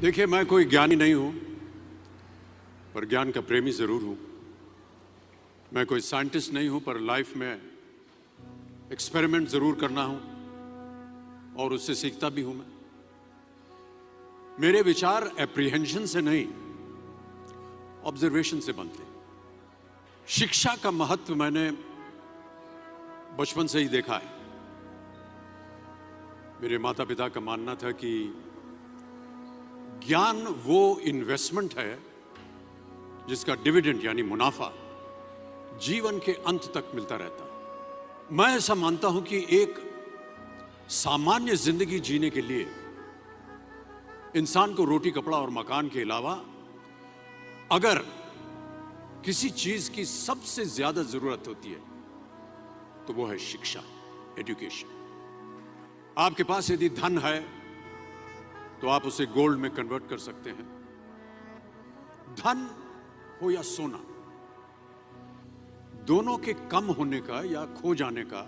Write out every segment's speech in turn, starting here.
देखिए, मैं कोई ज्ञानी नहीं हूं, पर ज्ञान का प्रेमी जरूर हूं। मैं कोई साइंटिस्ट नहीं हूं, पर लाइफ में एक्सपेरिमेंट जरूर करना हूं और उससे सीखता भी हूं। मेरे विचार एप्रीहेंशन से नहीं, ऑब्जर्वेशन से बनते। शिक्षा का महत्व मैंने बचपन से ही देखा है। मेरे माता पिता का मानना था कि ज्ञान वो इन्वेस्टमेंट है जिसका डिविडेंड यानी मुनाफा जीवन के अंत तक मिलता रहता है। मैं ऐसा मानता हूं कि एक सामान्य जिंदगी जीने के लिए इंसान को रोटी कपड़ा और मकान के अलावा अगर किसी चीज की सबसे ज्यादा जरूरत होती है तो वो है शिक्षा, एजुकेशन। आपके पास यदि धन है तो आप उसे गोल्ड में कन्वर्ट कर सकते हैं। धन हो या सोना, दोनों के कम होने का या खो जाने का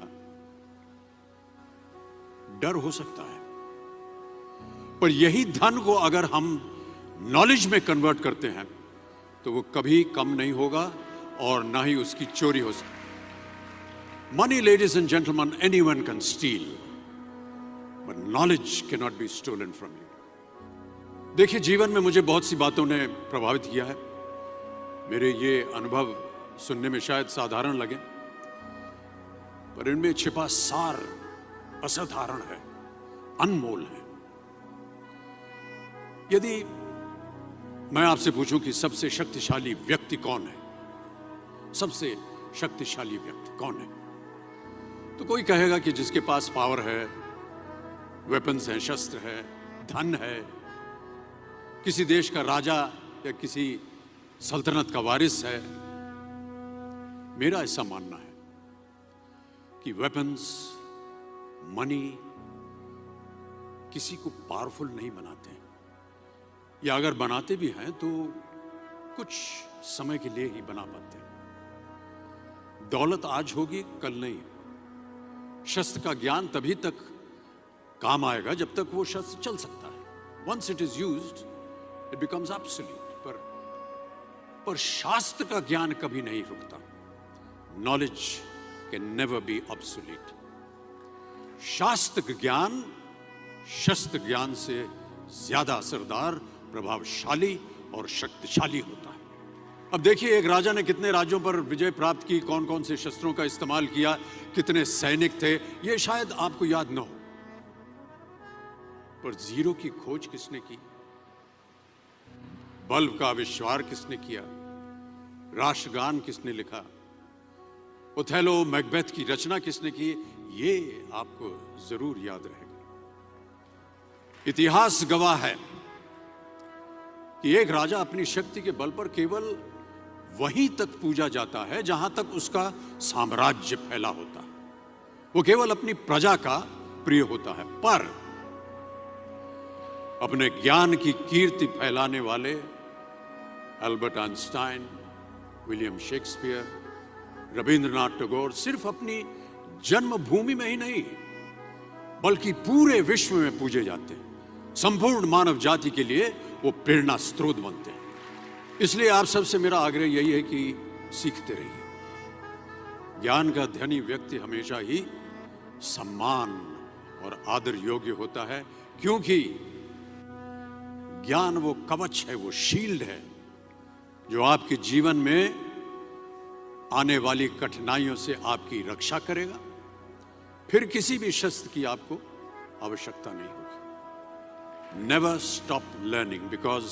डर हो सकता है, पर यही धन को अगर हम नॉलेज में कन्वर्ट करते हैं तो वो कभी कम नहीं होगा और ना ही उसकी चोरी हो सकती। Money, ladies and gentleman, anyone can steal, but knowledge can not be stolen from you. देखिए, जीवन में मुझे बहुत सी बातों ने प्रभावित किया है। मेरे ये अनुभव सुनने में शायद साधारण लगे, पर इनमें छिपा सार असाधारण है, अनमोल है। यदि मैं आपसे पूछूं कि सबसे शक्तिशाली व्यक्ति कौन है, सबसे शक्तिशाली व्यक्ति कौन है, तो कोई कहेगा कि जिसके पास पावर है, वेपन्स हैं, शस्त्र है, धन है, किसी देश का राजा या किसी सल्तनत का वारिस है। मेरा ऐसा मानना है कि वेपन्स, मनी किसी को पावरफुल नहीं बनाते, या अगर बनाते भी हैं तो कुछ समय के लिए ही बना पाते हैं। दौलत आज होगी, कल नहीं। शस्त्र का ज्ञान तभी तक काम आएगा जब तक वो शस्त्र चल सकता है। Once it is used it becomes absolute. पर शास्त्र का ज्ञान कभी नहीं रुकता। Knowledge can never be obsolete. शास्त्र ज्ञान शस्त्र ज्ञान से ज्यादा असरदार, प्रभावशाली और शक्तिशाली होता है। अब देखिए, एक राजा ने कितने राज्यों पर विजय प्राप्त की, कौन कौन से शस्त्रों का इस्तेमाल किया, कितने सैनिक थे, यह शायद आपको याद न हो, पर जीरो की खोज किसने की, बल्ब का आविष्कार किसने किया, राष्ट्रगान किसने लिखा, ओथेलो, मैकबेथ की रचना किसने की, ये आपको जरूर याद रहेगा। इतिहास गवाह है कि एक राजा अपनी शक्ति के बल पर केवल वहीं तक पूजा जाता है जहां तक उसका साम्राज्य फैला होता है। वो केवल अपनी प्रजा का प्रिय होता है, पर अपने ज्ञान की कीर्ति फैलाने वाले Albert Einstein, William Shakespeare, Rabindranath Tagore सिर्फ अपनी जन्मभूमि में ही नहीं बल्कि पूरे विश्व में पूजे जाते हैं। संपूर्ण मानव जाति के लिए वो प्रेरणा स्रोत बनते हैं। इसलिए आप सबसे मेरा आग्रह यही है कि सीखते रहिए। ज्ञान का धनी व्यक्ति हमेशा ही सम्मान और आदर योग्य होता है, क्योंकि ज्ञान वो कवच है, वो शील्ड है जो आपके जीवन में आने वाली कठिनाइयों से आपकी रक्षा करेगा। फिर किसी भी शस्त्र की आपको आवश्यकता नहीं होगी। Never stop learning, because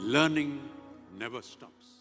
learning never stops.